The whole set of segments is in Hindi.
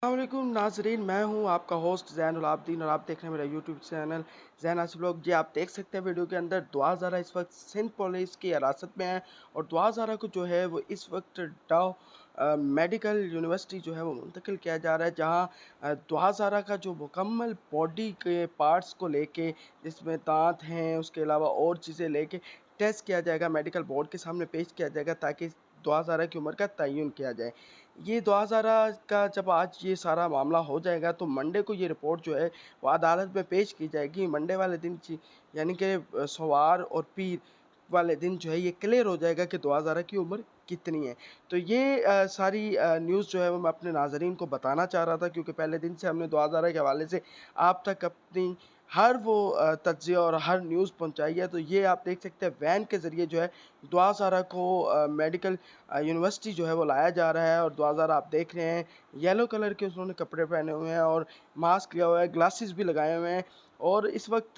अस्सलामुअलैकुम नाजरीन, मैं हूं आपका होस्ट ज़ैनुल आबदीन और आप देख रहे हैं मेरा यूट्यूब चैनल ज़ैन आसिफ व्लॉग। जी, आप देख सकते हैं वीडियो के अंदर दुआ ज़ारा इस वक्त सिंध पुलिस की हिरासत में है और दुआ ज़ारा को जो है वो इस वक्त डाउ मेडिकल यूनिवर्सिटी जो है वो मुंतकिल किया जा रहा है, जहां दुआ ज़ारा का जो मुकम्मल बॉडी के पार्ट्स को लेके, जिसमें दांत हैं, उसके अलावा और चीज़ें लेके टेस्ट किया जाएगा, मेडिकल बोर्ड के सामने पेश किया जाएगा ताकि दुआ ज़ारा की उम्र का तयन किया जाए। ये दुआ ज़ारा का जब आज ये सारा मामला हो जाएगा तो मंडे को ये रिपोर्ट जो है वो अदालत में पेश की जाएगी। मंडे वाले दिन यानी कि सोमवार और पीर वाले दिन जो है ये क्लियर हो जाएगा कि दुआ ज़ारा की उम्र कितनी है। तो ये सारी न्यूज़ जो है वो मैं अपने नाज़रीन को बताना चाह रहा था, क्योंकि पहले दिन से हमने दुआ ज़ारा के हवाले से आप तक अपनी हर वो तज्ज़िया और हर न्यूज़ पहुँचाई है। तो ये आप देख सकते हैं वैन के ज़रिए जो है दुआ ज़ारा को मेडिकल यूनिवर्सिटी जो है वो लाया जा रहा है। और दुआ ज़ारा आप देख रहे हैं येलो कलर के उन्होंने कपड़े पहने हुए हैं और मास्क लिया हुआ है, ग्लासेस भी लगाए हुए हैं। और इस वक्त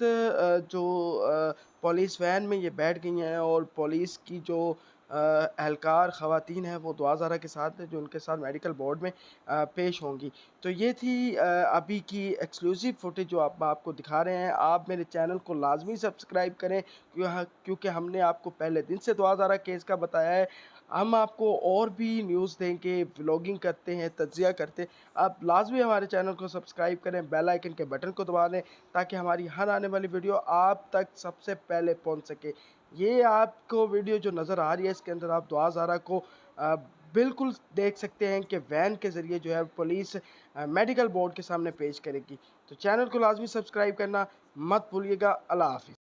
पुलिस वैन में ये बैठ गई हैं और पुलिस की जो एहलकार ख़वातीन हैं वो दुआ ज़ारा के साथ है, जो उनके साथ मेडिकल बोर्ड में पेश होंगी। तो ये थी अभी की एक्सक्लूसिव फुटेज जो आपको दिखा रहे हैं। आप मेरे चैनल को लाजमी सब्सक्राइब करें, क्योंकि हमने आपको पहले दिन से दुआ ज़ारा केस का बताया है। हम आपको और भी न्यूज़ देंगे, व्लॉगिंग करते हैं, तज्ज़िया करते हैं। आप लाज़मी हमारे चैनल को सब्सक्राइब करें, बेल आइकन के बटन को दबा दें ताकि हमारी हर आने वाली वीडियो आप तक सबसे पहले पहुंच सके। ये आपको वीडियो जो नज़र आ रही है इसके अंदर आप दुआ ज़ारा को अ, बिल्कुल देख सकते हैं कि वैन के ज़रिए जो है पुलिस मेडिकल बोर्ड के सामने पेश करेगी। तो चैनल को लाज़मी सब्सक्राइब करना मत भूलिएगा। अल्लाह हाफ़िज़।